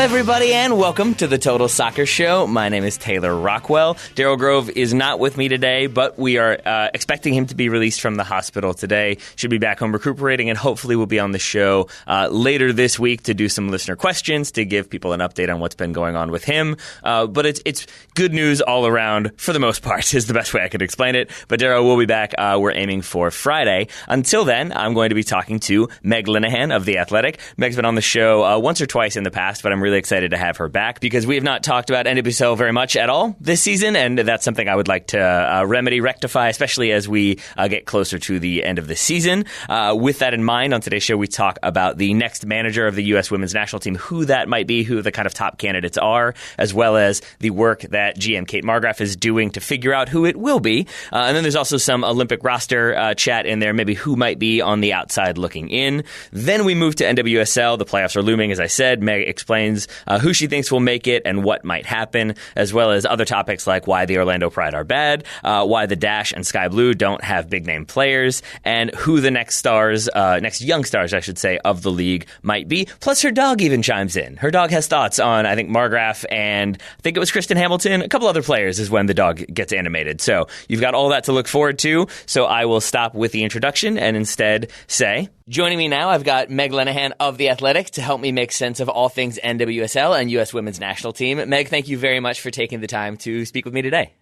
everybody, and welcome to the Total Soccer Show. My name is Taylor Rockwell. Daryl Grove is not with me today, but we are expecting him to be released from the hospital today. Should be back home recuperating, and hopefully will be on the show later this week to do some listener questions, to give people an update on what's been going on with him. But it's good news all around, for the most part, is the best way I could explain it. But Daryl will be back. We're aiming for Friday. Until then, I'm going to be talking to Meg Linehan of The Athletic. Meg's been on the show once or twice in the past, but I'm really excited to have her back because we have not talked about NWSL very much at all this season, and that's something I would like to rectify, especially as we get closer to the end of the season. With that in mind, on today's show, we talk about the next manager of the U.S. Women's National Team, who that might be, who the kind of top candidates are, as well as the work that GM Kate Margraf is doing to figure out who it will be. And then there's also some Olympic roster chat in there, maybe who might be on the outside looking in. Then we move to NWSL. The playoffs are looming, as I said. Meg explains who she thinks will make it and what might happen, as well as other topics like why the Orlando Pride are bad, why the Dash and Sky Blue don't have big-name players, and who the next young stars, I should say, of the league might be. Plus, her dog even chimes in. Her dog has thoughts on, I think, Margraf and I think it was Kristen Hamilton. A couple other players is when the dog gets animated. So you've got all that to look forward to. So I will stop with the introduction and instead say, joining me now, I've got Meg Linehan of The Athletic to help me make sense of all things NWSL and U.S. Women's National Team. Meg, thank you very much for taking the time to speak with me today.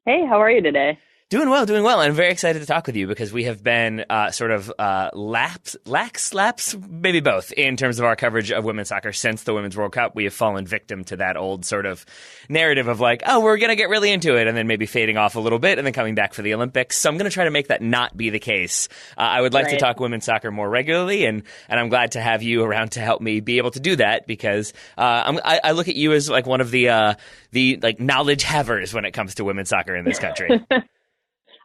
Hey, how are you today? Doing well. And I'm very excited to talk with you because we have been lax, maybe both, in terms of our coverage of women's soccer since the Women's World Cup. We have fallen victim to that old sort of narrative of like, oh, we're going to get really into it, and then maybe fading off a little bit and then coming back for the Olympics. So I'm going to try to make that not be the case. I would like to talk women's soccer more regularly, and I'm glad to have you around to help me be able to do that because I look at you as like one of the knowledge havers when it comes to women's soccer in this country.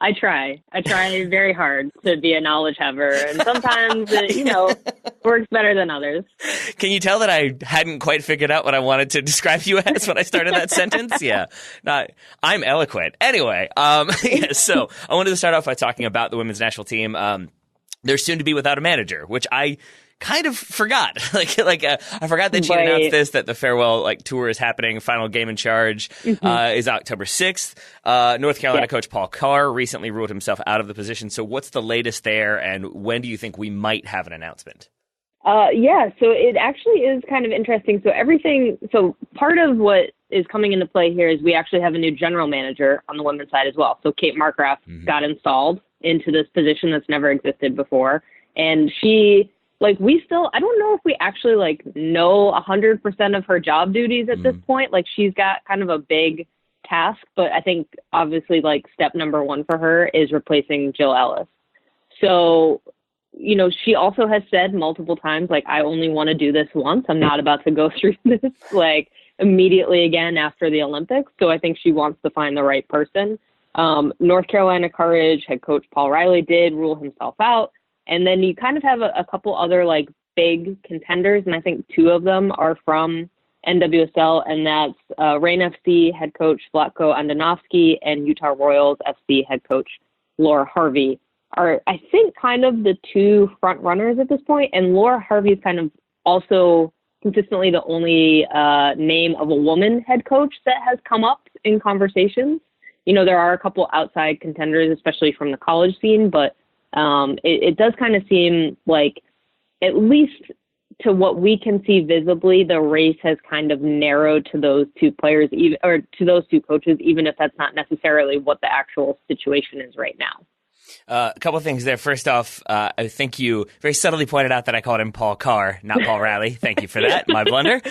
I try very hard to be a knowledge haver, and sometimes it, works better than others. Can you tell that I hadn't quite figured out what I wanted to describe you as when I started that sentence? Yeah, I'm eloquent. Anyway, so I wanted to start off by talking about the women's national team. They're soon to be without a manager, which I kind of forgot. I forgot that she announced this, that the farewell tour is happening. Final game in charge is October 6th. North Carolina coach Paul Carr recently ruled himself out of the position. So what's the latest there, and when do you think we might have an announcement? So it actually is kind of interesting. So part of what is coming into play here is we actually have a new general manager on the women's side as well. So Kate Margraf got installed into this position that's never existed before. And she... I don't know if we actually know 100% of her job duties at this point. She's got kind of a big task, but I think obviously step number one for her is replacing Jill Ellis. So, she also has said multiple times, I only want to do this once. I'm not about to go through this immediately again after the Olympics. So I think she wants to find the right person. North Carolina Courage head coach Paul Riley did rule himself out. And then you kind of have a couple other big contenders, and I think two of them are from NWSL, and that's Reign FC head coach Vlatko Andonovski and Utah Royals FC head coach Laura Harvey are, I think, kind of the two front runners at this point. And Laura Harvey is kind of also consistently the only name of a woman head coach that has come up in conversations. There are a couple outside contenders, especially from the college scene, but it does kind of seem like, at least to what we can see visibly, the race has kind of narrowed to those two players, or to those two coaches, even if that's not necessarily what the actual situation is right now. A couple of things there. First off, I think you very subtly pointed out that I called him Paul Carr, not Paul Riley. Thank you for that. My blunder.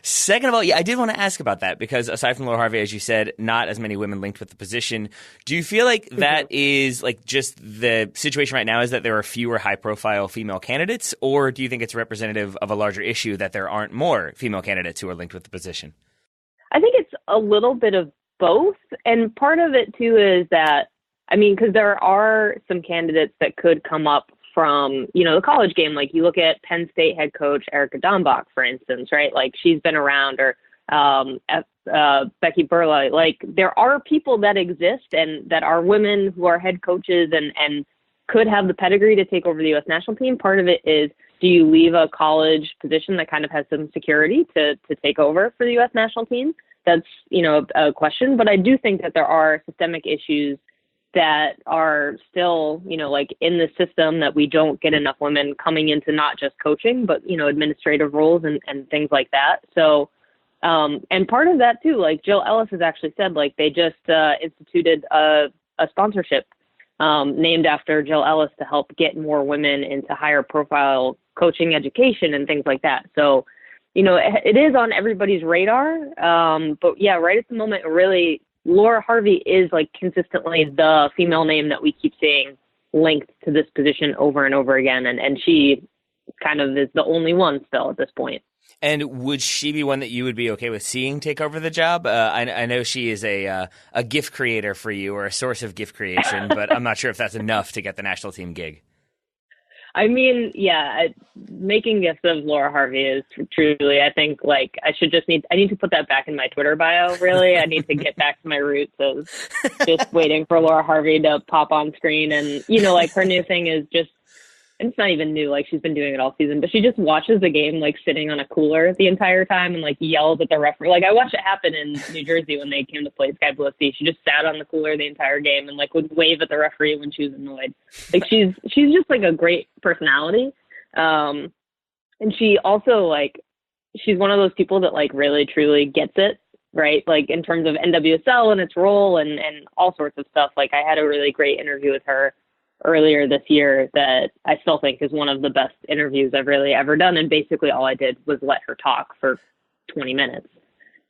Second of all, I did want to ask about that because aside from Laura Harvey, as you said, not as many women linked with the position. Do you feel like that is just the situation right now is that there are fewer high-profile female candidates, or do you think it's representative of a larger issue that there aren't more female candidates who are linked with the position? I think it's a little bit of both. And part of it, too, is that because there are some candidates that could come up from, the college game. You look at Penn State head coach Erica Dombach, for instance, right? She's been around, or Becky Burla. There are people that exist and that are women who are head coaches and could have the pedigree to take over the U.S. national team. Part of it is do you leave a college position that kind of has some security to take over for the U.S. national team? That's, a question. But I do think that there are systemic issues that are still, like in the system, that we don't get enough women coming into not just coaching, but, administrative roles and things like that. So, and part of that too, like Jill Ellis has actually said, like they just instituted a sponsorship named after Jill Ellis to help get more women into higher profile coaching education and things like that. So, it is on everybody's radar. But yeah, right at the moment, really, Laura Harvey is like consistently the female name that we keep seeing linked to this position over and over again. And she kind of is the only one still at this point. And would she be one that you would be okay with seeing take over the job? I know she is a gift creator for you, or a source of gift creation, but I'm not sure if that's enough to get the national team gig. I mean, yeah, making gifts of Laura Harvey is truly, I think, like, I need to put that back in my Twitter bio, really. I need to get back to my roots of just waiting for Laura Harvey to pop on screen. And, like, her new thing is just, and it's not even new, like, she's been doing it all season, but she just watches the game, like, sitting on a cooler the entire time and, like, yells at the referee. Like, I watched it happen in New Jersey when they came to play Sky Blue FC. She just sat on the cooler the entire game and, like, would wave at the referee when she was annoyed. Like, she's just, like, a great personality. And she also, like, she's one of those people that, like, really, truly gets it, right? Like, in terms of NWSL and its role and all sorts of stuff. Like, I had a really great interview with her earlier this year that I still think is one of the best interviews I've really ever done. And basically all I did was let her talk for 20 minutes.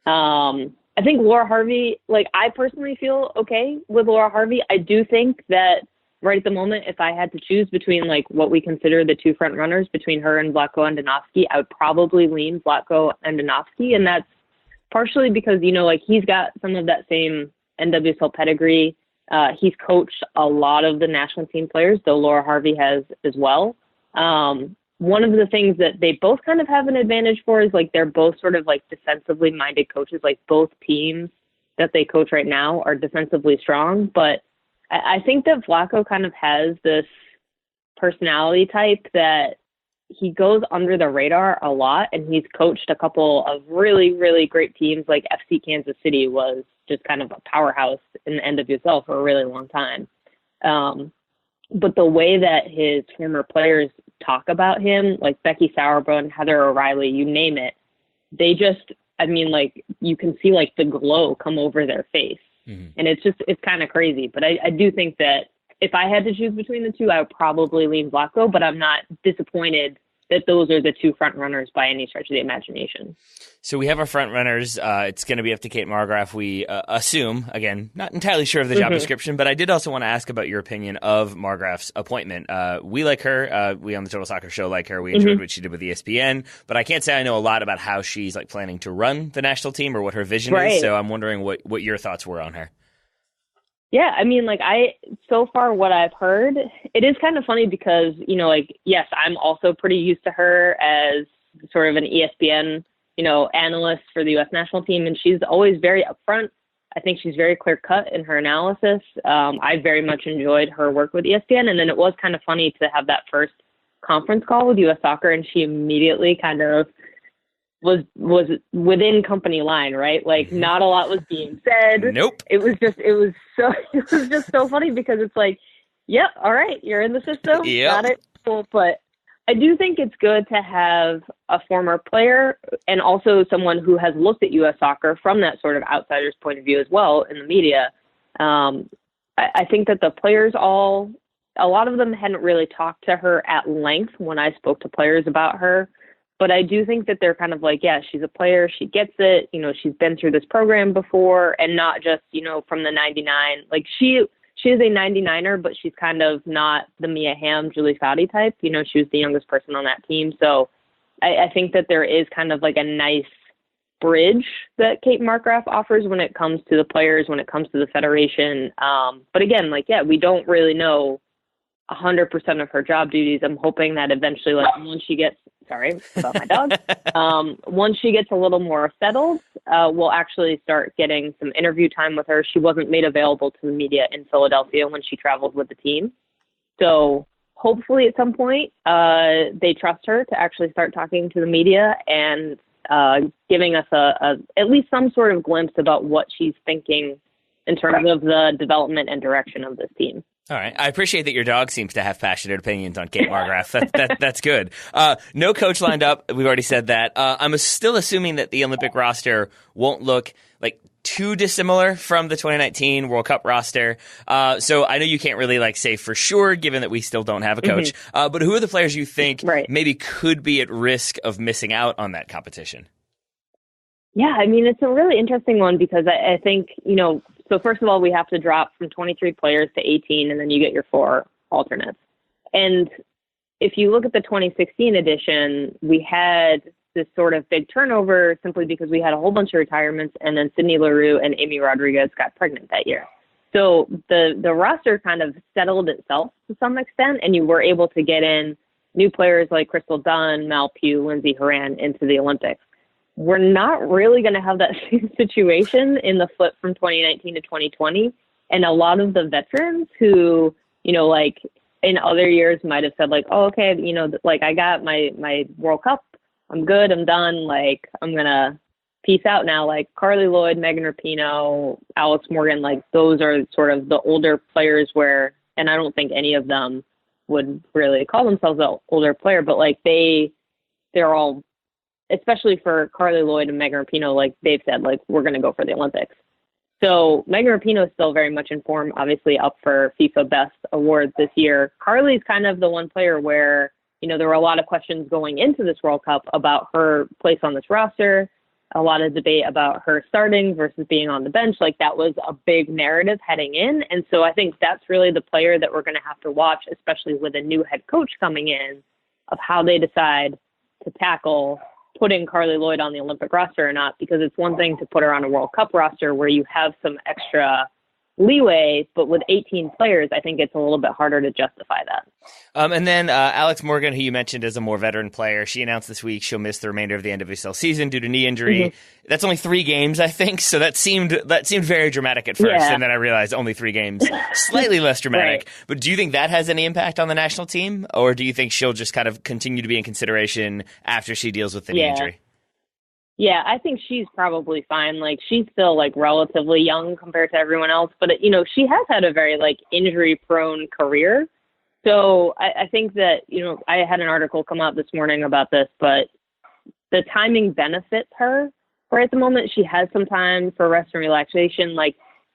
I think Laura Harvey, like, I personally feel okay with Laura Harvey. I do think that right at the moment, if I had to choose between, like, what we consider the two front runners between her and Vlatko Andonovski, I would probably lean Vlatko Andonovski. And that's partially because, like, he's got some of that same NWSL pedigree. He's coached a lot of the national team players, though Laura Harvey has as well. One of the things that they both kind of have an advantage for is, like, they're both sort of, like, defensively minded coaches. Like, both teams that they coach right now are defensively strong. But I think that Vlatko kind of has this personality type that he goes under the radar a lot, and he's coached a couple of really, really great teams. Like FC Kansas City was just kind of a powerhouse in the NWSL for a really long time. But the way that his former players talk about him, like Becky Sauerbrunn, Heather O'Reilly, you name it, they just, I mean, like, you can see, like, the glow come over their face. Mm-hmm. And it's kind of crazy. But I do think that if I had to choose between the two, I would probably lean Vlatko, but I'm not disappointed that those are the two front runners by any stretch of the imagination. So we have our front runners. It's going to be up to Kate Markgraf, we assume. Again, not entirely sure of the job description, but I did also want to ask about your opinion of Markgraf's appointment. We like her. We on the Total Soccer Show like her. We enjoyed what she did with ESPN, but I can't say I know a lot about how she's, like, planning to run the national team or what her vision is. So I'm wondering what your thoughts were on her. Yeah, I mean, like, so far what I've heard, it is kind of funny because, like, yes, I'm also pretty used to her as sort of an ESPN, analyst for the U.S. national team, and she's always very upfront. I think she's very clear cut in her analysis. I very much enjoyed her work with ESPN, and then it was kind of funny to have that first conference call with U.S. Soccer, and she immediately kind of was within company line, right? Like, not a lot was being said. Nope. It was just so funny because it's like, yep, all right, you're in the system. Yep. Got it. Cool. But I do think it's good to have a former player and also someone who has looked at U.S. soccer from that sort of outsider's point of view as well in the media. I think that the players a lot of them hadn't really talked to her at length when I spoke to players about her. But I do think that they're kind of like, yeah, she's a player. She gets it. She's been through this program before, and not just, from the 99. Like, she is a 99er, but she's kind of not the Mia Hamm, Julie Foudy type. She was the youngest person on that team. So I think that there is kind of like a nice bridge that Kate Markgraf offers when it comes to the players, when it comes to the federation. But again, like, yeah, we don't really know 100% of her job duties. I'm hoping that eventually, like, once she gets, sorry about my dog, once she gets a little more settled, we'll actually start getting some interview time with her. She wasn't made available to the media in Philadelphia when she traveled with the team. So hopefully at some point they trust her to actually start talking to the media and giving us at least some sort of glimpse about what she's thinking in terms of the development and direction of this team. All right. I appreciate that your dog seems to have passionate opinions on Kate Markgraf. That's good. No coach lined up. We've already said that. I'm still assuming that the Olympic roster won't look like too dissimilar from the 2019 World Cup roster. So I know you can't really say for sure, given that we still don't have a coach. But who are the players you think maybe could be at risk of missing out on that competition? Yeah, I mean, it's a really interesting one because I think, so first of all, we have to drop from 23 players to 18, and then you get your 4 alternates. And if you look at the 2016 edition, we had this sort of big turnover simply because we had a whole bunch of retirements, and then Sydney Leroux and Amy Rodriguez got pregnant that year. So the roster kind of settled itself to some extent, and you were able to get in new players like Crystal Dunn, Mal Pugh, Lindsey Horan into the Olympics. We're not really going to have that same situation in the flip from 2019 to 2020. And a lot of the veterans who, in other years might have said oh, okay, I got my World Cup. I'm good. I'm done. I'm going to peace out now. Carly Lloyd, Megan Rapinoe, Alex Morgan, those are sort of the older players where, and I don't think any of them would really call themselves an older player, but they're all, especially for Carly Lloyd and Megan Rapinoe, they've said, we're going to go for the Olympics. So Megan Rapinoe is still very much in form, obviously up for FIFA Best Awards this year. Carly's kind of the one player where, there were a lot of questions going into this World Cup about her place on this roster, a lot of debate about her starting versus being on the bench. That was a big narrative heading in. And so I think that's really the player that we're going to have to watch, especially with a new head coach coming in, of how they decide to tackle putting Carly Lloyd on the Olympic roster or not, because it's one thing to put her on a World Cup roster where you have some extra leeway, but with 18 players, I think it's a little bit harder to justify that. And then Alex Morgan, who you mentioned as a more veteran player, she announced this week she'll miss the remainder of the NWSL season due to knee injury. That's only 3 games, I think. So that seemed very dramatic at first, and then I realized only 3 games, slightly less dramatic. Right. But do you think that has any impact on the national team, or do you think she'll just kind of continue to be in consideration after she deals with the knee injury? Yeah, I think she's probably fine. She's still relatively young compared to everyone else, but she has had a very injury prone career. So I think that, I had an article come out this morning about this, but the timing benefits her. Right at the moment, she has some time for rest and relaxation.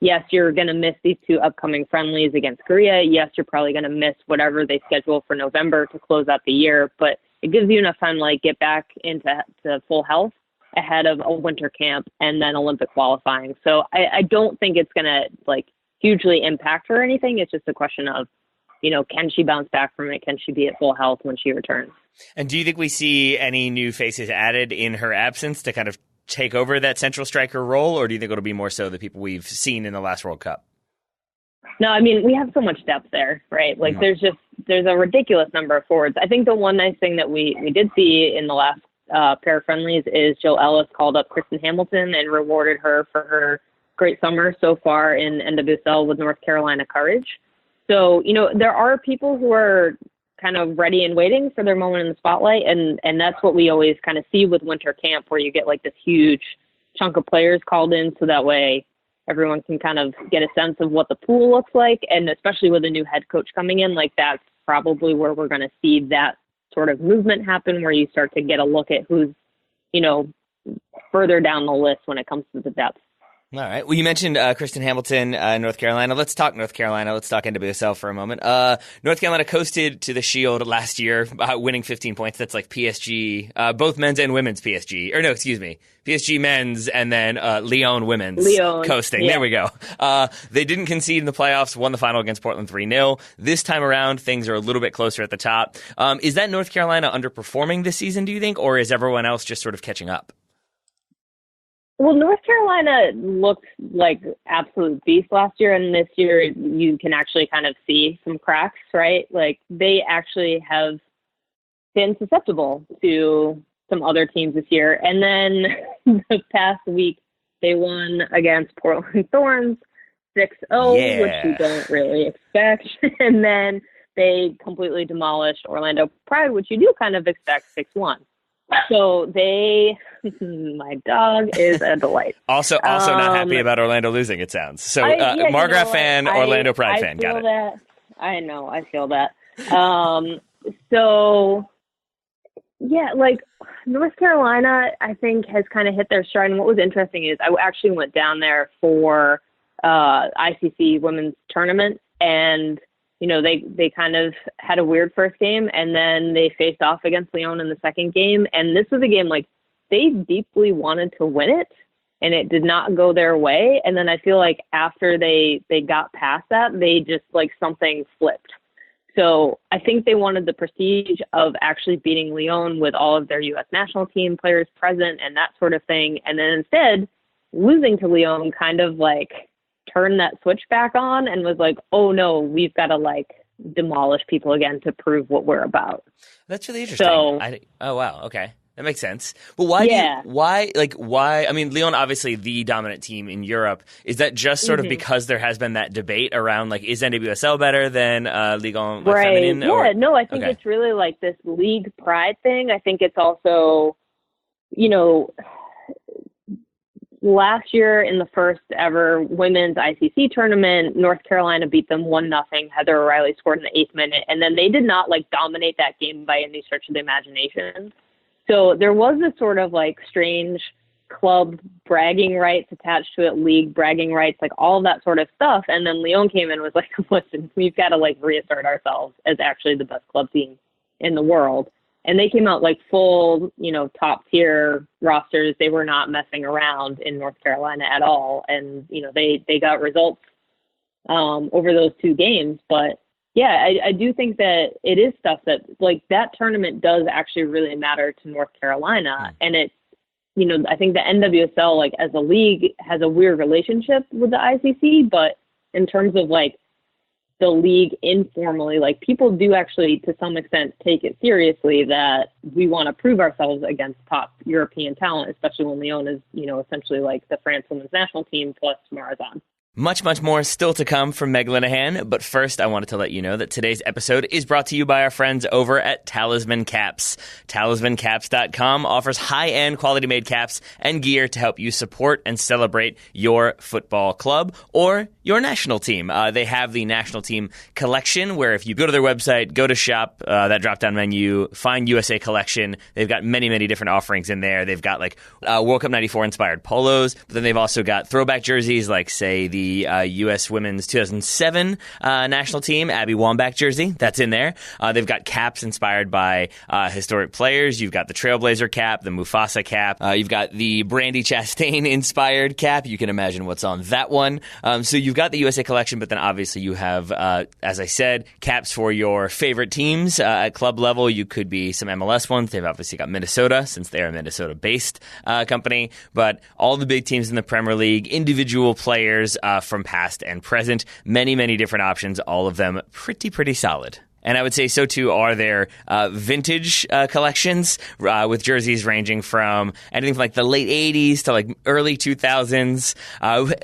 Yes, you're going to miss these 2 upcoming friendlies against Korea. Yes, you're probably going to miss whatever they schedule for November to close out the year, but it gives you enough time to get back into full health ahead of a winter camp and then Olympic qualifying. So I don't think it's going to hugely impact her or anything. It's just a question of, can she bounce back from it? Can she be at full health when she returns? And do you think we see any new faces added in her absence to kind of take over that central striker role, or do you think it'll be more so the people we've seen in the last World Cup? No, I mean, we have so much depth there, right? There's a ridiculous number of forwards. I think the one nice thing that we did see in the last pair of friendlies is Jill Ellis called up Kristen Hamilton and rewarded her for her great summer so far in NWSL with North Carolina Courage. So, there are people who are kind of ready and waiting for their moment in the spotlight. And that's what we always kind of see with winter camp, where you get this huge chunk of players called in. So that way everyone can kind of get a sense of what the pool looks like. And especially with a new head coach coming in, that's probably where we're going to see that sort of movement happen, where you start to get a look at who's, further down the list when it comes to the depth. All right. Well, you mentioned Kristen Hamilton in North Carolina. Let's talk North Carolina. Let's talk NWSL for a moment. North Carolina coasted to the Shield last year, winning 15 points. That's PSG, both men's and women's PSG. Or no, excuse me. PSG men's and then Lyon women's coasting. Yeah. There we go. They didn't concede in the playoffs, won the final against Portland 3-0. This time around, things are a little bit closer at the top. Is that North Carolina underperforming this season, do you think, or is everyone else just sort of catching up? Well, North Carolina looked like absolute beast last year, and this year you can actually kind of see some cracks, right? They actually have been susceptible to some other teams this year. And then the past week, they won against Portland Thorns 6-0, which we don't really expect. And then they completely demolished Orlando Pride, which you do kind of expect 6-1. So my dog is a delight. Also not happy about Orlando losing, it sounds. So Margraf fan, Orlando Pride fan, got it. That. I know, I feel that. So yeah, like North Carolina, I think has kind of hit their stride. And what was interesting is I actually went down there for ICC women's tournament, and they kind of had a weird first game, and then they faced off against Lyon in the second game. And this was a game like they deeply wanted to win it, and it did not go their way. And then I feel like after they got past that, they just like something flipped. So I think they wanted the prestige of actually beating Lyon with all of their U.S. national team players present and that sort of thing. And then instead, losing to Lyon kind of like turned that switch back on and was like, oh no, we've got to like demolish people again to prove what we're about. That's really interesting. Oh wow, okay. That makes sense. But why? I mean, Lyon, obviously the dominant team in Europe. Is that just sort of because there has been that debate around, like, is NWSL better than Ligue 1 Feminine? Yeah, no, I think it's really like this league pride thing. I think it's also, last year in the first ever women's ICC tournament, North Carolina beat them 1-0. Heather O'Reilly scored in the 8th minute, and then they did not like dominate that game by any stretch of the imagination. So there was this sort of like strange club bragging rights attached to it, league bragging rights, like all of that sort of stuff. And then Lyon came in and was like, listen, we've got to like reassert ourselves as actually the best club team in the world. And they came out like full, top tier rosters. They were not messing around in North Carolina at all. And, they got results over those 2 games. But yeah, I do think that it is stuff that like that tournament does actually really matter to North Carolina. And it's, I think the NWSL, like as a league, has a weird relationship with the ICC, but in terms of like the league informally, like people do actually to some extent take it seriously that we want to prove ourselves against top European talent, especially when Lyon is, essentially like the France women's national team plus Marazan. Much, much more still to come from Meg Linehan, but first I wanted to let you know that today's episode is brought to you by our friends over at Talisman Caps. TalismanCaps.com offers high-end quality-made caps and gear to help you support and celebrate your football club or your national team. They have the national team collection where if you go to their website, go to shop, that drop-down menu, find USA collection, they've got many, many different offerings in there. They've got like World Cup 94 inspired polos, but then they've also got throwback jerseys like, say, the U.S. Women's 2007 national team, Abby Wambach jersey. That's in there. They've got caps inspired by historic players. You've got the Trailblazer cap, the Mufasa cap. You've got the Brandy Chastain inspired cap. You can imagine what's on that one. So you've got the USA collection, but then obviously you have, as I said, caps for your favorite teams at club level. You could be some MLS ones. They've obviously got Minnesota since they're a Minnesota-based company. But all the big teams in the Premier League, individual players from past and present, many, many different options, all of them pretty solid. And I would say so, too, are their vintage collections with jerseys ranging from anything from like the late 80s to like early 2000s.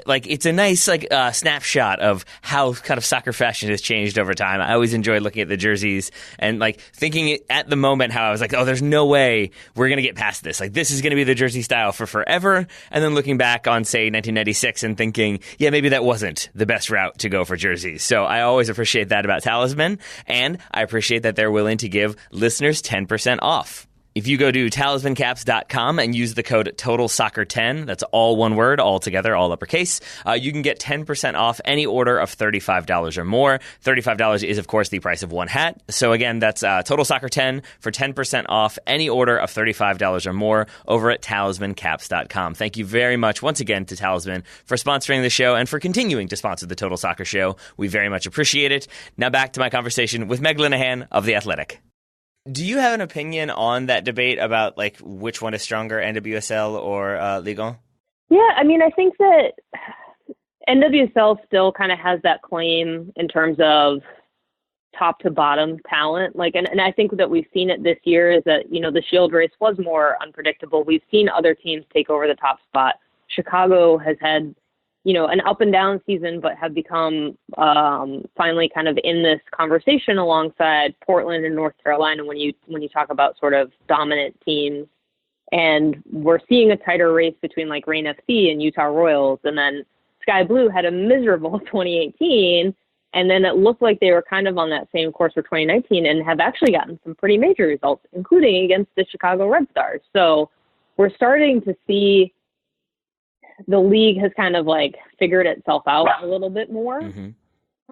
Like it's a nice snapshot of how kind of soccer fashion has changed over time. I always enjoy looking at the jerseys and like thinking at the moment how I was like, oh, there's no way we're going to get past this. Like this is going to be the jersey style for forever. And then looking back on, say, 1996 and thinking, yeah, maybe that wasn't the best route to go for jerseys. So I always appreciate that about Talisman. And I appreciate that they're willing to give listeners 10% off. If you go to talismancaps.com and use the code TOTALSOCCER10, that's all one word, all together, all uppercase, you can get 10% off any order of $35 or more. $35 is, of course, the price of one hat. So again, that's TOTALSOCCER10 for 10% off any order of $35 or more over at talismancaps.com. Thank you very much once again to Talisman for sponsoring the show and for continuing to sponsor the Total Soccer Show. We very much appreciate it. Now back to my conversation with Meg Linehan of The Athletic. Do you have an opinion on that debate about like which one is stronger, NWSL or Ligue 1? Yeah, I mean, I think that NWSL still kind of has that claim in terms of top to bottom talent. Like, and I think that we've seen it this year is that, the Shield race was more unpredictable. We've seen other teams take over the top spot. Chicago has had an up and down season, but have become finally kind of in this conversation alongside Portland and North Carolina when you talk about sort of dominant teams. And we're seeing a tighter race between like Reign FC and Utah Royals. And then Sky Blue had a miserable 2018. And then it looked like they were kind of on that same course for 2019 and have actually gotten some pretty major results, including against the Chicago Red Stars. So we're starting to see the league has kind of like figured itself out a little bit more.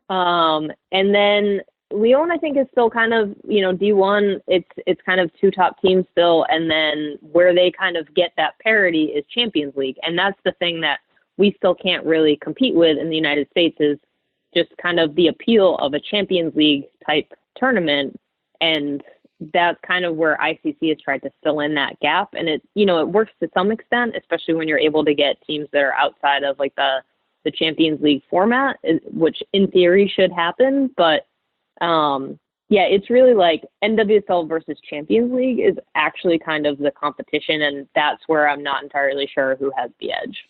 And then Lyon, I think, is still kind of, D1, it's kind of two top teams still. And then where they kind of get that parity is Champions League. And that's the thing that we still can't really compete with in the United States is just kind of the appeal of a Champions League type tournament. And that's kind of where ICC has tried to fill in that gap. And it works to some extent, especially when you're able to get teams that are outside of like the Champions League format, which in theory should happen. But it's really like NWSL versus Champions League is actually kind of the competition. And that's where I'm not entirely sure who has the edge.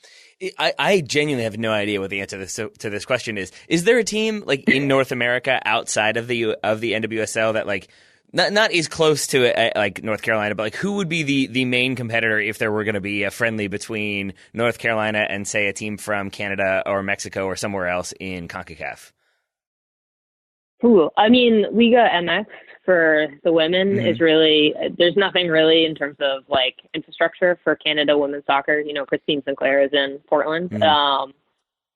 I genuinely have no idea what the answer to this question is. Is there a team like in North America outside of the NWSL that like not as close to it like North Carolina, but like who would be the main competitor if there were going to be a friendly between North Carolina and say a team from Canada or Mexico or somewhere else in CONCACAF? Ooh, I mean, Liga MX for the women is really, there's nothing really in terms of like infrastructure for Canada women's soccer. Christine Sinclair is in Portland.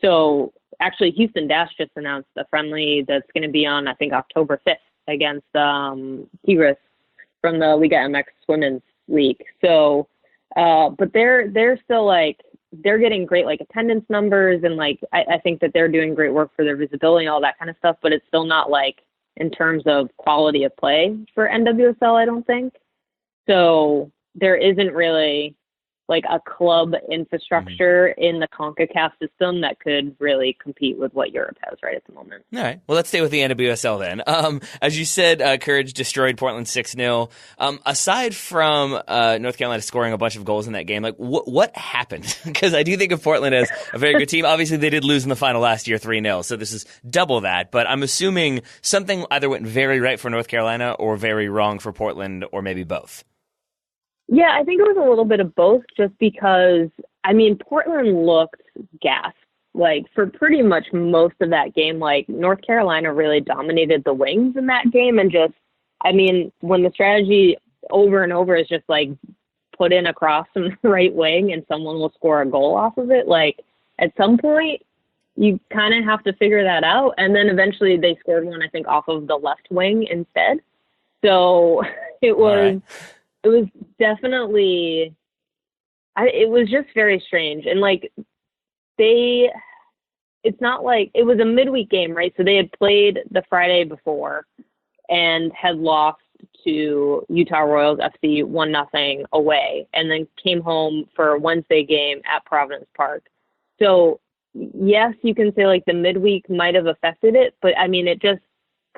So actually Houston Dash just announced a friendly that's going to be on, I think, October 5th against Tigres from the Liga MX Women's League. So, but they're still like, they're getting great like attendance numbers and like I think that they're doing great work for their visibility and all that kind of stuff, but it's still not like in terms of quality of play for NWSL, I don't think. So there isn't really like a club infrastructure in the CONCACAF system that could really compete with what Europe has right at the moment. All right. Well, let's stay with the NWSL then. As you said, Courage destroyed Portland 6-0. Aside from North Carolina scoring a bunch of goals in that game, like what happened? Because I do think of Portland as a very good team. Obviously, they did lose in the final last year 3-0, so this is double that. But I'm assuming something either went very right for North Carolina or very wrong for Portland, or maybe both. Yeah, I think it was a little bit of both just because, I mean, Portland looked gassed. Like, for pretty much most of that game, like, North Carolina really dominated the wings in that game. And just, I mean, when the strategy over and over is just, like, put in a cross from the right wing and someone will score a goal off of it, like, at some point, you kind of have to figure that out. And then eventually they scored one, I think, off of the left wing instead. So it was... It was definitely, it was just very strange. And like it's not like, it was a midweek game, right? So they had played the Friday before and had lost to Utah Royals FC 1-0 away, and then came home for a Wednesday game at Providence Park. So yes, you can say like the midweek might have affected it, but I mean,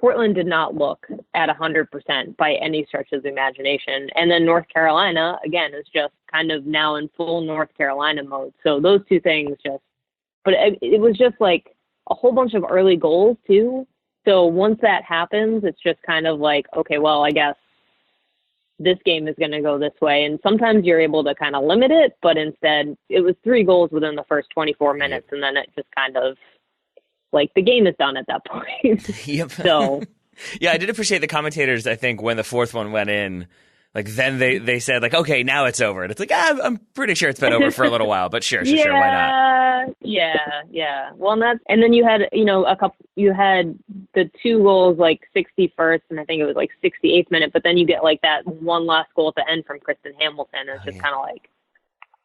Portland did not look at 100% by any stretch of the imagination. And then North Carolina, again, is just kind of now in full North Carolina mode. So those two things but it was just like a whole bunch of early goals too. So once that happens, it's just kind of like, okay, well, I guess this game is going to go this way. And sometimes you're able to kind of limit it, but instead it was 3 goals within the first 24 minutes. And then it just kind of, like, the game is done at that point. Yep. So, yeah, I did appreciate the commentators, I think, when the fourth one went in. Like, then they said, like, okay, now it's over. And it's like, I'm pretty sure it's been over for a little while, but sure, why not? Yeah. Well, and then you had, you had the 2 goals, like, 61st, and I think it was, like, 68th minute, but then you get, like, that one last goal at the end from Kristen Hamilton. And it's just kind of like,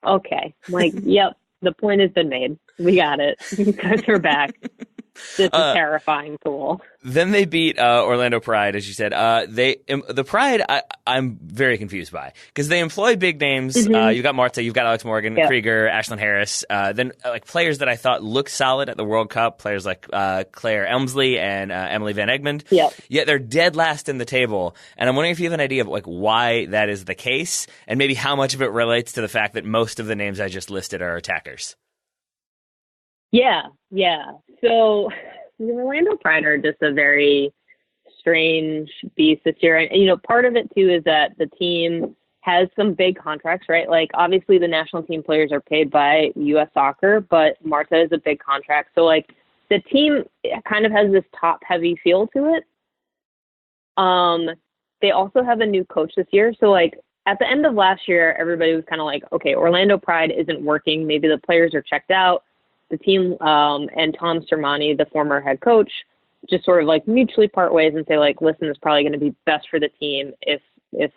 okay. I'm like, yep, the point has been made. We got it. You guys are back. This is terrifying tool. Then they beat Orlando Pride, as you said. The Pride, I'm very confused by, because they employ big names. You've got Marta, you've got Alex Morgan, Krieger, Ashlyn Harris. Then like players that I thought looked solid at the World Cup, players like Claire Elmsley and Emily Van Egmond. Yep. Yet they're dead last in the table. And I'm wondering if you have an idea of like why that is the case, and maybe how much of it relates to the fact that most of the names I just listed are attackers. Yeah, yeah. So the Orlando Pride are just a very strange beast this year. And, part of it too is that the team has some big contracts, right? Like obviously the national team players are paid by US Soccer, but Marta is a big contract. So like the team kind of has this top heavy feel to it. They also have a new coach this year. So like at the end of last year, everybody was kind of like, okay, Orlando Pride isn't working. Maybe the players are checked out. The team and Tom Sermani, the former head coach, just sort of like mutually part ways and say like, listen, it's probably going to be best for the team if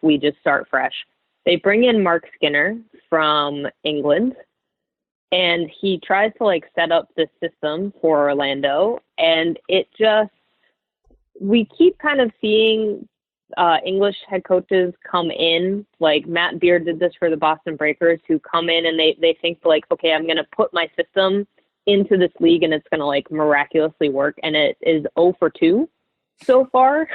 we just start fresh. They bring in Mark Skinner from England, and he tries to like set up this system for Orlando, and we keep kind of seeing English head coaches come in, like Matt Beard did this for the Boston Breakers, who come in and they think like, okay, I'm going to put my system into this league and it's going to like miraculously work. And it is 0 for 2 so far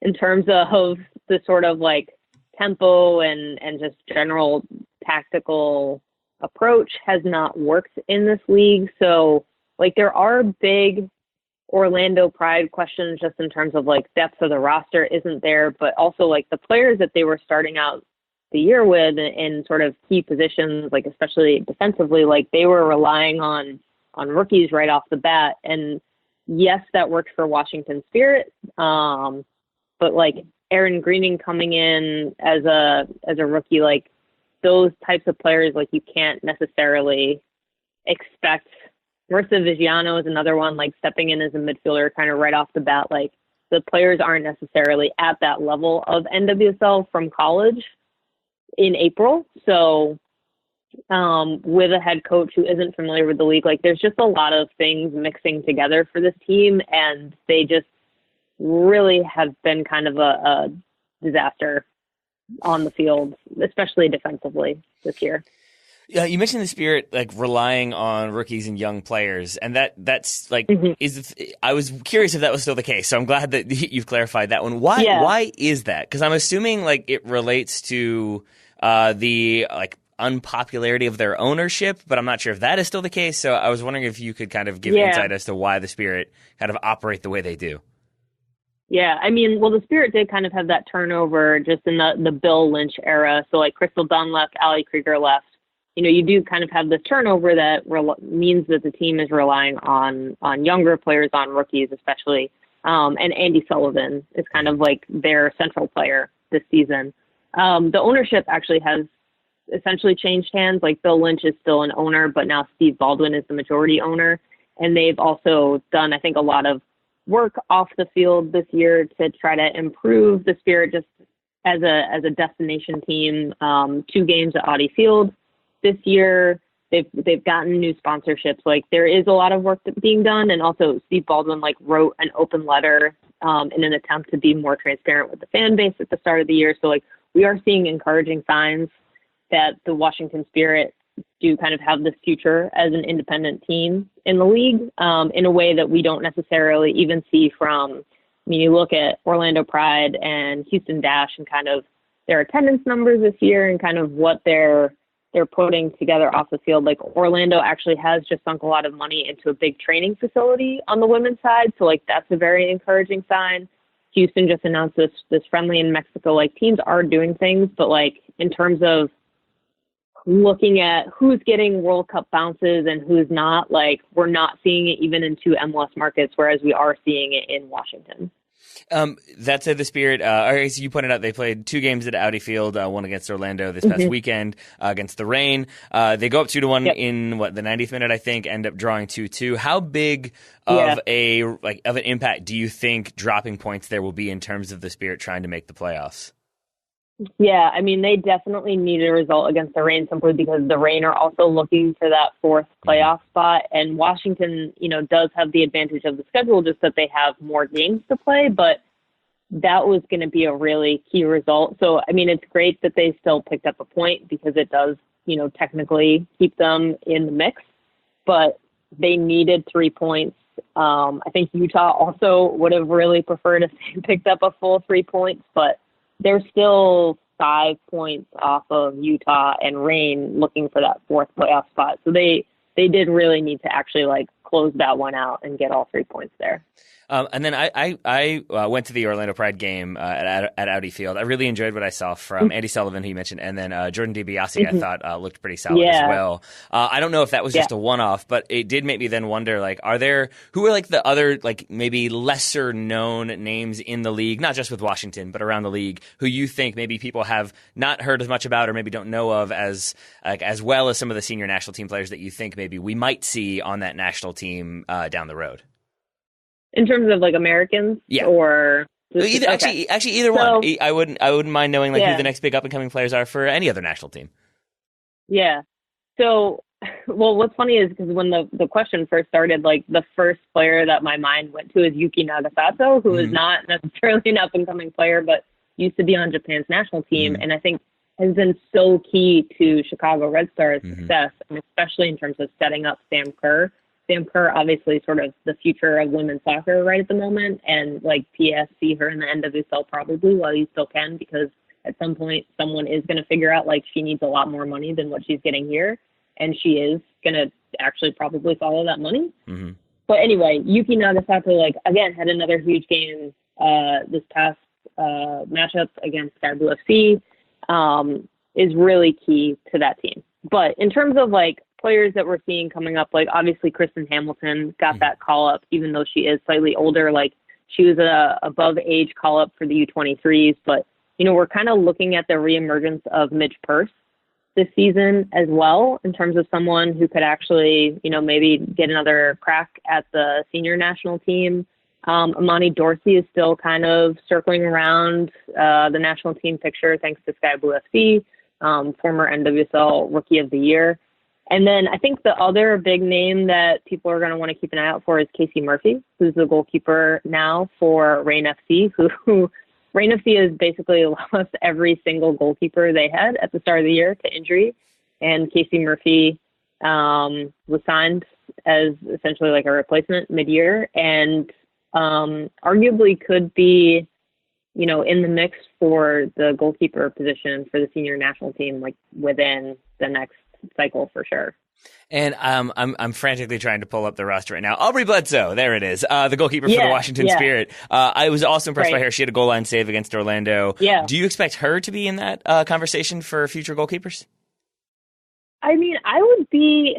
in terms of the sort of like tempo and just general tactical approach has not worked in this league. So like there are big Orlando Pride questions just in terms of like depth of the roster isn't there, but also like the players that they were starting out the year with in sort of key positions, like especially defensively, like they were relying on rookies right off the bat. And yes, that worked for Washington Spirit. But like Aaron Greening coming in as a rookie, like those types of players, like you can't necessarily expect. Marissa Vigiano is another one, like stepping in as a midfielder kind of right off the bat. Like the players aren't necessarily at that level of NWSL from college in April. So with a head coach who isn't familiar with the league, like there's just a lot of things mixing together for this team, and they just really have been kind of a disaster on the field, especially defensively this year. Yeah, you mentioned the Spirit like relying on rookies and young players, and that's like I was curious if that was still the case. So I'm glad that you've clarified that one. Why is that? Because I'm assuming like it relates to the like unpopularity of their ownership, but I'm not sure if that is still the case. So I was wondering if you could kind of give insight as to why the Spirit kind of operate the way they do. Yeah, I mean, well, the Spirit did kind of have that turnover just in the Bill Lynch era. So like Crystal Dunn left, Ali Krieger left. You do kind of have this turnover that means that the team is relying on younger players, on rookies especially. And Andy Sullivan is kind of like their central player this season. The ownership actually has essentially changed hands. Like Bill Lynch is still an owner, but now Steve Baldwin is the majority owner. And they've also done, I think, a lot of work off the field this year to try to improve the Spirit just as a destination team. 2 games at Audi Field this year. They've gotten new sponsorships. Like there is a lot of work being done. And also Steve Baldwin like wrote an open letter in an attempt to be more transparent with the fan base at the start of the year. So like we are seeing encouraging signs that the Washington Spirit do kind of have this future as an independent team in the league in a way that we don't necessarily even see from, I mean, you look at Orlando Pride and Houston Dash and kind of their attendance numbers this year and kind of what they're putting together off the field. Like Orlando actually has just sunk a lot of money into a big training facility on the women's side. So like that's a very encouraging sign. Houston just announced this friendly in Mexico. Like teams are doing things, but like in terms of looking at who's getting World Cup bounces and who's not, like we're not seeing it even in 2 MLS markets, whereas we are seeing it in Washington. That said, the Spirit, as you pointed out, they played 2 games at Audi Field, one against Orlando this past weekend against the Reign. They go up 2-1 in the 90th minute, I think, end up drawing 2-2. How big of an impact do you think dropping points there will be in terms of the Spirit trying to make the playoffs? Yeah, I mean, they definitely needed a result against the Reign simply because the Reign are also looking for that 4th playoff spot. And Washington, does have the advantage of the schedule, just that they have more games to play. But that was going to be a really key result. So, I mean, it's great that they still picked up a point because it does, technically keep them in the mix. But they needed 3 points. I think Utah also would have really preferred if they picked up a full 3 points, but they're still 5 points off of Utah and Reign looking for that 4th playoff spot. So they they did really need to actually like close that one out and get all 3 points there. And then I went to the Orlando Pride game at Audi Field. I really enjoyed what I saw from Andy Sullivan, who you mentioned, and then Jordan DiBiase, I thought looked pretty solid as well. I don't know if that was just a one-off, but it did make me then wonder, like, who are like the other, like, maybe lesser known names in the league, not just with Washington, but around the league, who you think maybe people have not heard as much about or maybe don't know of as well as some of the senior national team players that you think maybe we might see on that national team down the road? In terms of like Americans, or actually either one. I wouldn't mind knowing like who the next big up and coming players are for any other national team. Yeah. So, well, what's funny is because when the question first started, like the first player that my mind went to is Yuki Nagasato, who is not necessarily an up and coming player, but used to be on Japan's national team, and I think has been so key to Chicago Red Stars' success, and especially in terms of setting up Sam Kerr. Sam Kerr, obviously sort of the future of women's soccer right at the moment, and like PS see her in the NWSL probably while you still can, because at some point someone is going to figure out like she needs a lot more money than what she's getting here, and she is going to actually probably follow that money. But anyway, Yuki Nagasato, like, again, had another huge game this past matchup against Sky Blue FC, is really key to that team. But in terms of like players that we're seeing coming up, like obviously Kristen Hamilton got that call up, even though she is slightly older. Like she was a above age call up for the U23s, but you know, we're kind of looking at the reemergence of Midge Purce this season as well, in terms of someone who could actually, you know, maybe get another crack at the senior national team. Amani Dorsey is still kind of circling around the national team picture thanks to Sky Blue FC, former NWSL Rookie of the Year. And then I think the other big name that people are going to want to keep an eye out for is Casey Murphy, who's the goalkeeper now for Reign FC, who Reign FC has basically lost every single goalkeeper they had at the start of the year to injury. And Casey Murphy was signed as essentially like a replacement mid-year, and arguably could be, you know, in the mix for the goalkeeper position for the senior national team, like within the next cycle for sure. And I'm frantically trying to pull up the roster right now. Aubrey Bledsoe, there it is, the goalkeeper for the Washington Spirit. I was also impressed by her. She had a goal line save against Orlando. Yeah. Do you expect her to be in that conversation for future goalkeepers? I mean, I would be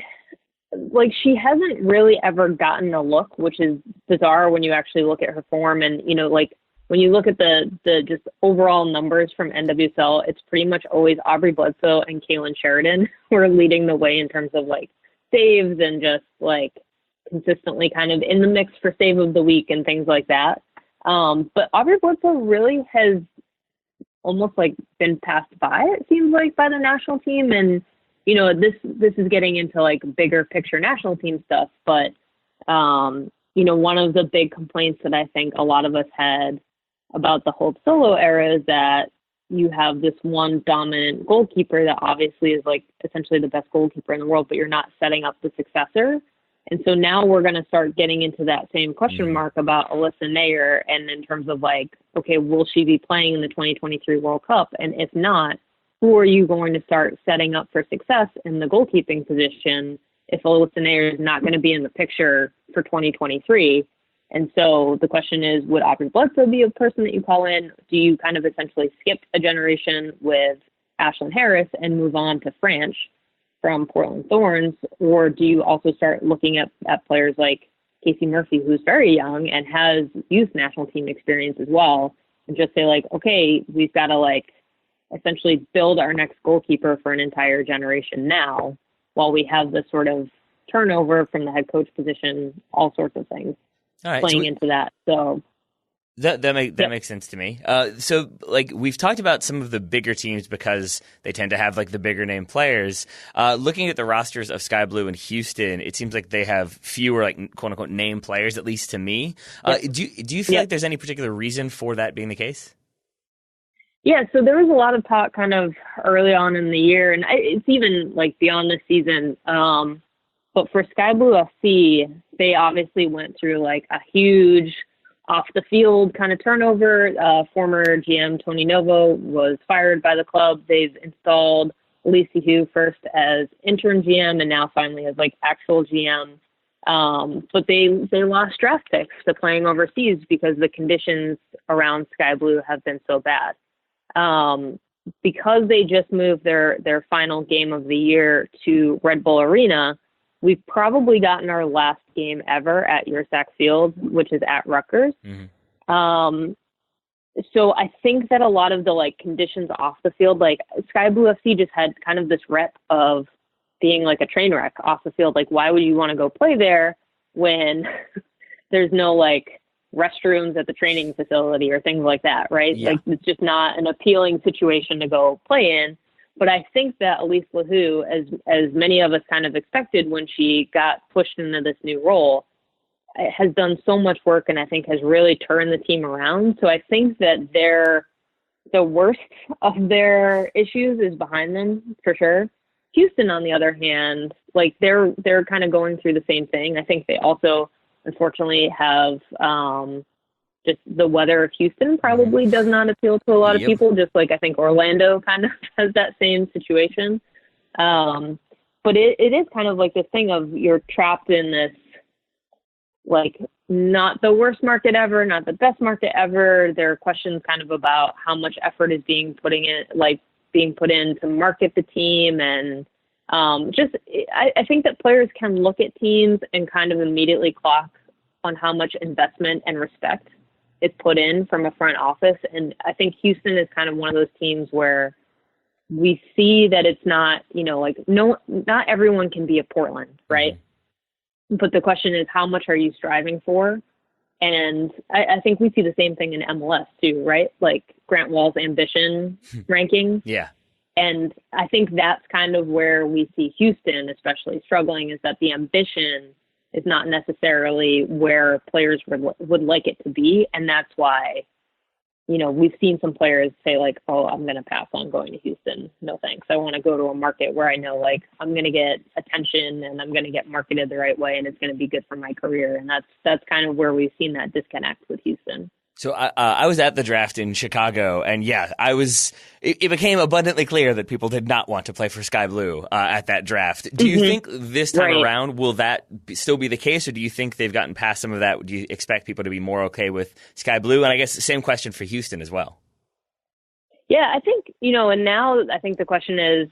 like, she hasn't really ever gotten a look, which is bizarre when you actually look at her form. And, you know, like when you look at the just overall numbers from NWSL, it's pretty much always Aubrey Bledsoe and Kaylin Sheridan who are leading the way in terms of like saves and just like consistently kind of in the mix for save of the week and things like that. But Aubrey Bledsoe really has almost like been passed by, it seems like, by the national team. And, you know, this is getting into like bigger picture national team stuff. But, you know, one of the big complaints that I think a lot of us had about the Hope Solo era is that you have this one dominant goalkeeper that obviously is like essentially the best goalkeeper in the world, but you're not setting up the successor. And so now we're going to start getting into that same question mark about Alyssa Naeher, and in terms of like, okay, will she be playing in the 2023 World Cup? And if not, who are you going to start setting up for success in the goalkeeping position if Alyssa Naeher is not going to be in the picture for 2023? And so the question is, would Aubrey Bledsoe be a person that you call in? Do you kind of essentially skip a generation with Ashlyn Harris and move on to Franch from Portland Thorns? Or do you also start looking at players like Casey Murphy, who's very young and has youth national team experience as well, and just say like, okay, we've got to like essentially build our next goalkeeper for an entire generation now, while we have this sort of turnover from the head coach position, all sorts of things. All right, playing into that. So that makes sense to me. So like we've talked about some of the bigger teams because they tend to have like the bigger name players. Looking at the rosters of Sky Blue and Houston, it seems like they have fewer like quote unquote name players, at least to me. Do you feel like there's any particular reason for that being the case? Yeah, so there was a lot of talk kind of early on in the year, and it's even like beyond the season. But for Sky Blue FC, they obviously went through like a huge off the field kind of turnover. Former GM Tony Novo was fired by the club. They've installed Lisa Hugh first as interim GM and now finally as like actual GM. But they lost draft picks to playing overseas because the conditions around Sky Blue have been so bad. Because they just moved their final game of the year to Red Bull Arena, we've probably gotten our last game ever at USAC Field, which is at Rutgers. Mm-hmm. So I think that a lot of the like conditions off the field, like Sky Blue FC just had kind of this rep of being like a train wreck off the field. Like, why would you want to go play there when there's no like restrooms at the training facility or things like that, right? Yeah. Like, it's just not an appealing situation to go play in. But I think that Elise LaHue, as many of us kind of expected when she got pushed into this new role, has done so much work and I think has really turned the team around. So I think that the worst of their issues is behind them for sure. Houston, on the other hand, like they're kind of going through the same thing. I think they also, unfortunately, have just the weather of Houston probably does not appeal to a lot of people, just like I think Orlando kind of has that same situation. But it is kind of like this thing of you're trapped in this, like, not the worst market ever, not the best market ever. There are questions kind of about how much effort is being put in to market the team. And I think that players can look at teams and kind of immediately clock on how much investment and respect is put in from a front office. And I think Houston is kind of one of those teams where we see that it's not, not everyone can be a Portland, right? Mm-hmm. But the question is, how much are you striving for? And I think we see the same thing in MLS too, right? Like Grant Wall's ambition ranking. Yeah. And I think that's kind of where we see Houston especially struggling, is that the ambition is not necessarily where players would like it to be. And that's why, we've seen some players say like, oh, I'm going to pass on going to Houston. No, thanks. I want to go to a market where I know like I'm going to get attention and I'm going to get marketed the right way and it's going to be good for my career. And that's kind of where we've seen that disconnect with Houston. So I was at the draft in Chicago, and yeah, it became abundantly clear that people did not want to play for Sky Blue at that draft. Do you think this time around, will that still be the case, or do you think they've gotten past some of that? Do you expect people to be more okay with Sky Blue? And I guess the same question for Houston as well. Yeah, I think, and now I think the question is,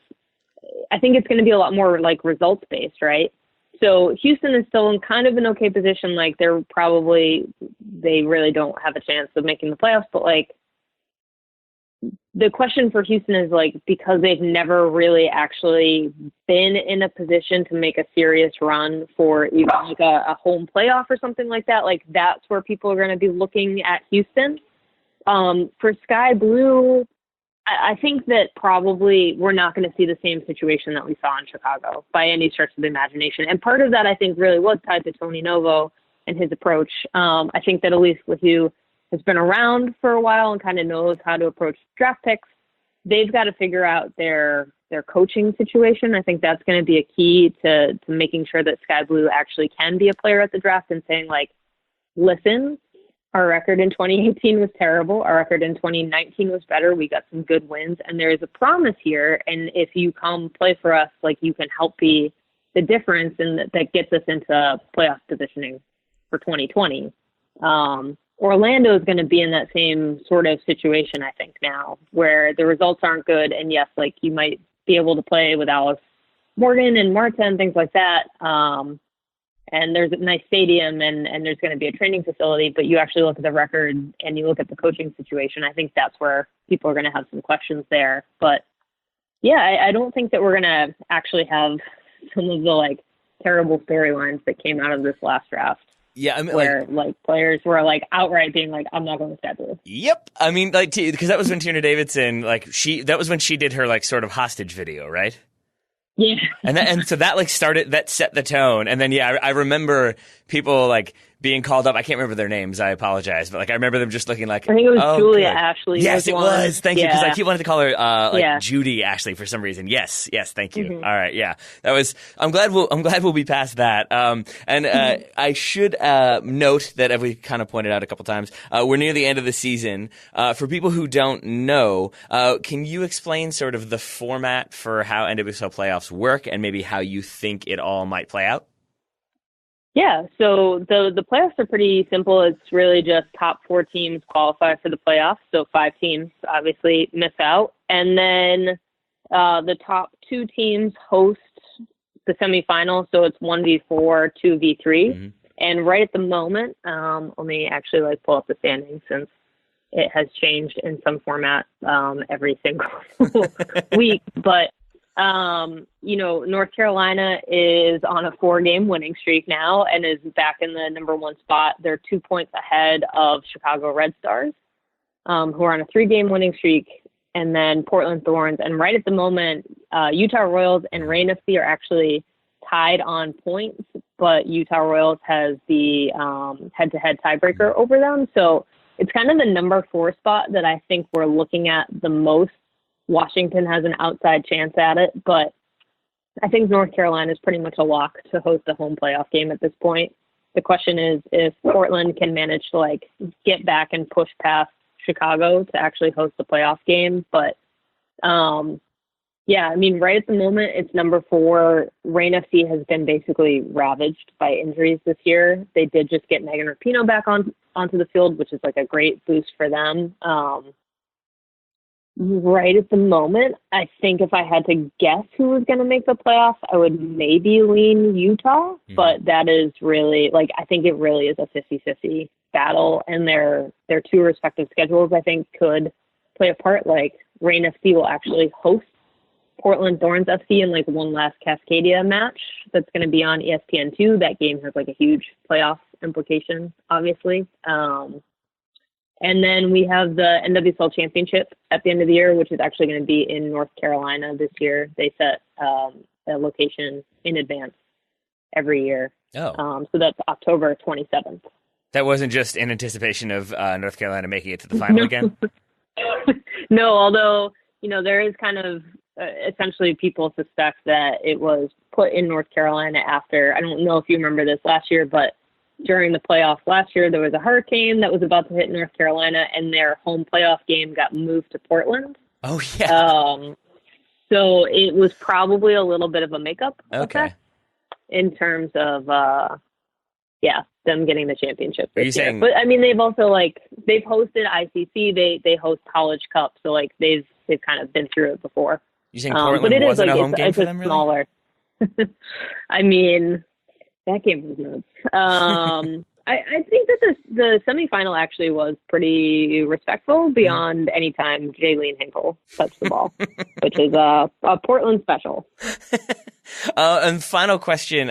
I think it's going to be a lot more like results-based, right? So Houston is still in kind of an okay position. Like they really don't have a chance of making the playoffs. But like the question for Houston is like, because they've never really actually been in a position to make a serious run for even like a home playoff or something like that. Like that's where people are going to be looking at Houston. For Sky Blue, I think that probably we're not going to see the same situation that we saw in Chicago by any stretch of the imagination. And part of that, I think, really was tied to Tony Novo and his approach. I think that Elise LaHue has been around for a while and kind of knows how to approach draft picks. They've got to figure out their coaching situation. I think that's going to be a key to making sure that Sky Blue actually can be a player at the draft and saying, like, listen, our record in 2018 was terrible. Our record in 2019 was better. We got some good wins, and there is a promise here. And if you come play for us, like you can help be the difference, and that gets us into playoff positioning for 2020. Orlando is going to be in that same sort of situation, I think, now, where the results aren't good. And yes, like you might be able to play with Alex Morgan and Marta and things like that. And there's a nice stadium and there's going to be a training facility, but you actually look at the record and you look at the coaching situation. I think that's where people are going to have some questions there. But yeah, I don't think that we're going to actually have some of the like terrible storylines that came out of this last draft. Yeah, I mean, where like players were like outright being like, "I'm not going to Sky Blue." Yep, I mean, like because that was when Tierna Davidson, like that was when she did her like sort of hostage video, right? Yeah. And so that like set the tone. And then, yeah, I remember people like being called up. I can't remember their names. I apologize, but like I remember them just looking like. I think it was Julia good. Ashley. Yes, it was. Thank you, because I keep wanting to call her Judy Ashley for some reason. Yes, thank you. All right, yeah, that was. I'm glad we'll be past that. I should note that, as we kind of pointed out a couple times, we're near the end of the season. For people who don't know, can you explain sort of the format for how NWSL playoffs work and maybe how you think it all might play out? Yeah, so the playoffs are pretty simple. It's really just top 4 teams qualify for the playoffs. So 5 teams obviously miss out. And then the top 2 teams host the semifinal. So it's 1v4, 2v3. Mm-hmm. And right at the moment, let me actually pull up the standings since it has changed in some format every single week. But North Carolina is on a 4-game winning streak now and is back in the number 1 spot. They're 2 points ahead of Chicago Red Stars, who are on a 3-game winning streak, and then Portland Thorns. And right at the moment, Utah Royals and Reign FC are actually tied on points, but Utah Royals has the head-to-head tiebreaker over them. So it's kind of the number 4 spot that I think we're looking at the most. Washington has an outside chance at it, but I think North Carolina is pretty much a lock to host a home playoff game at this point. The question is if Portland can manage to get back and push past Chicago to actually host the playoff game. But right at the moment it's number 4. Reign FC has been basically ravaged by injuries this year. They did just get Megan Rapinoe back onto the field, which is a great boost for them. Right at the moment, I think if I had to guess who was going to make the playoffs, I would maybe lean Utah, but that is really, I think it really is a 50-50 battle, and their 2 respective schedules, I think, could play a part. Reign FC will actually host Portland Thorns FC in, one last Cascadia match that's going to be on ESPN2. That game has, a huge playoff implication, obviously. And then we have the NWSL Championship at the end of the year, which is actually going to be in North Carolina this year. They set a location in advance every year. So that's October 27th. That wasn't just in anticipation of North Carolina making it to the final again? No, although, there is kind of essentially people suspect that it was put in North Carolina after, I don't know if you remember this last year, but during the playoffs last year, there was a hurricane that was about to hit North Carolina, and their home playoff game got moved to Portland. Oh, yeah. So it was probably a little bit of a makeup effect in terms of, them getting the championship this year. But, they've also, they've hosted ICC. They host College Cup. So, they've kind of been through it before. You saying Portland wasn't a home game for them, really? Smaller. That game was nuts. I think that the semifinal actually was pretty respectful beyond any time Jaylene Hinkle touched the ball, which is a Portland special. And final question,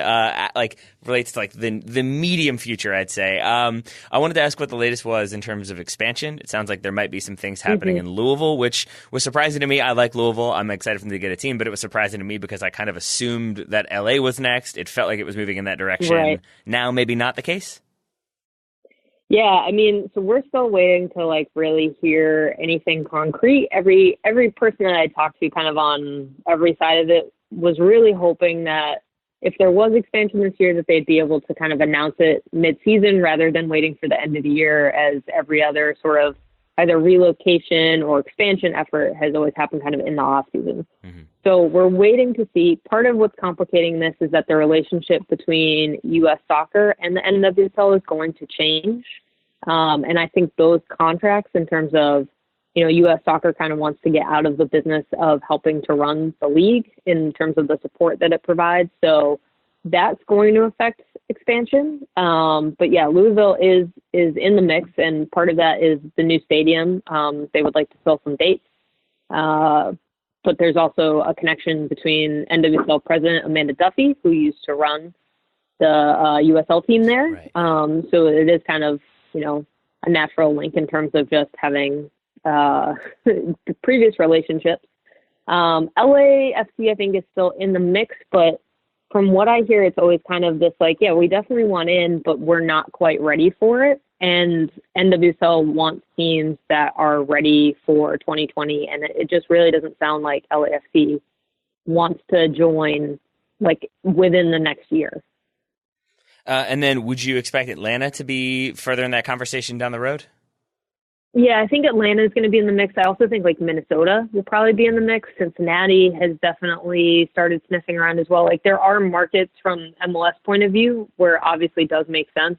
relates to the medium future, I'd say. I wanted to ask what the latest was in terms of expansion. It sounds like there might be some things happening in Louisville, which was surprising to me. I like Louisville. I'm excited for them to get a team, but it was surprising to me because I kind of assumed that LA was next. It felt like it was moving in that direction. Right. Now, maybe not the case. Yeah, so we're still waiting to really hear anything concrete. Every person that I talked to kind of on every side of it was really hoping that if there was expansion this year, that they'd be able to kind of announce it mid-season rather than waiting for the end of the year, as every other sort of either relocation or expansion effort has always happened kind of in the off season. So we're waiting to see. Part of what's complicating this is that the relationship between U.S. soccer and the NWSL is going to change. And I think those contracts, in terms of, U.S. soccer kind of wants to get out of the business of helping to run the league in terms of the support that it provides. So that's going to affect expansion. But yeah, Louisville is in the mix, and part of that is the new stadium. They would like to fill some dates. But there's also a connection between NWSL president Amanda Duffy, who used to run the USL team there. Right. So it is kind of, a natural link in terms of just having the previous relationships. LAFC, I think, is still in the mix, but from what I hear, it's always kind of this like, yeah, we definitely want in, but we're not quite ready for it. And NWSL wants teams that are ready for 2020. And it just really doesn't sound like LAFC wants to join like within the next year. And then would you expect Atlanta to be further in that conversation down the road? Yeah, I think Atlanta is going to be in the mix. I also think like Minnesota will probably be in the mix. Cincinnati has definitely started sniffing around as well. Like there are markets from MLS point of view where it obviously does make sense.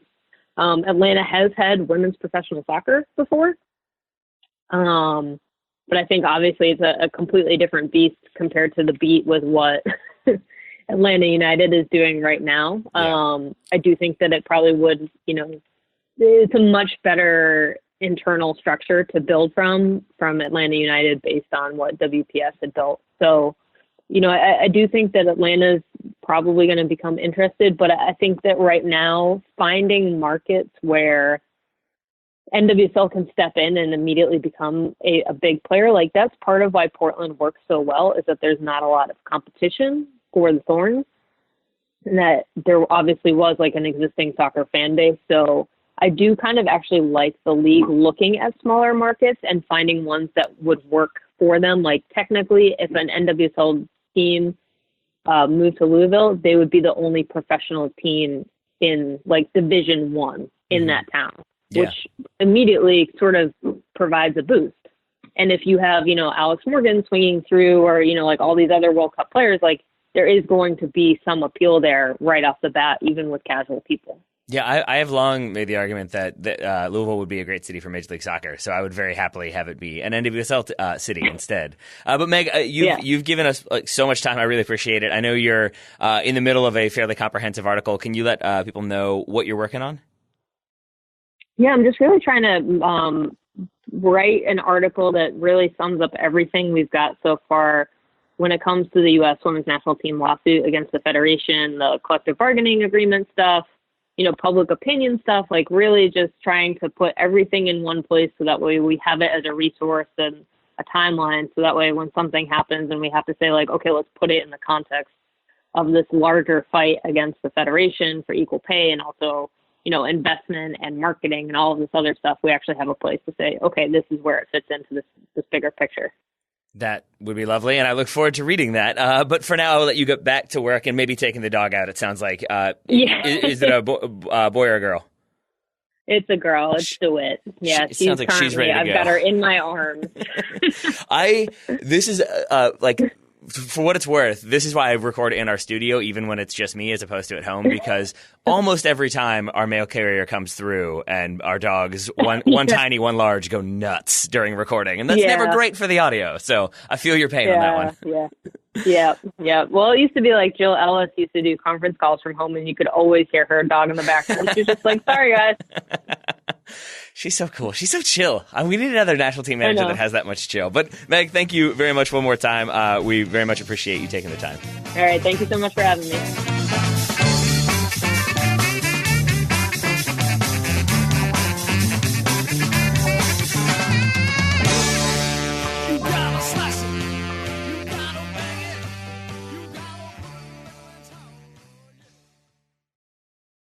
Atlanta has had women's professional soccer before. But I think obviously it's a completely different beast compared to the beat with what Atlanta United is doing right now. Yeah. I do think that it probably would, it's a much better internal structure to build from Atlanta United based on what WPS had built. So, I do think that Atlanta's probably going to become interested, but I think that right now finding markets where NWSL can step in and immediately become a big player, like that's part of why Portland works so well, is that there's not a lot of competition for the Thorns, and that there obviously was like an existing soccer fan base. So I do kind of actually like the league looking at smaller markets and finding ones that would work for them. Like technically, if an NWSL team moved to Louisville, they would be the only professional team in like Division I in that town, which immediately sort of provides a boost. And if you have, Alex Morgan swinging through or, like all these other World Cup players, like there is going to be some appeal there right off the bat, even with casual people. Yeah, I have long made the argument that Louisville would be a great city for Major League Soccer, so I would very happily have it be an NWSL city instead. But Meg, you've given us so much time. I really appreciate it. I know you're in the middle of a fairly comprehensive article. Can you let people know what you're working on? Yeah, I'm just really trying to write an article that really sums up everything we've got so far when it comes to the U.S. Women's National Team lawsuit against the Federation, the collective bargaining agreement stuff, public opinion stuff, like really just trying to put everything in one place so that way we have it as a resource and a timeline. So that way when something happens and we have to say like, okay, let's put it in the context of this larger fight against the Federation for equal pay and also, investment and marketing and all of this other stuff, we actually have a place to say, okay, this is where it fits into this bigger picture. That would be lovely, and I look forward to reading that. But for now, I'll let you get back to work and maybe taking the dog out, it sounds like. Is it a boy or a girl? It's a girl. It's DeWitt. Yeah, she sounds like she's ready to I've go. got her in my arms. This is for what it's worth, this is why I record in our studio, even when it's just me as opposed to at home, because almost every time our mail carrier comes through and our dogs, one tiny, one large, go nuts during recording. And that's never great for the audio. So I feel your pain on that one. Yeah. Well, it used to be like Jill Ellis used to do conference calls from home and you could always hear her dog in the background. She's just like, sorry, guys. She's so cool. She's so chill. We need another national team manager that has that much chill. But Meg, thank you very much one more time. We very much appreciate you taking the time. All right. Thank you so much for having me.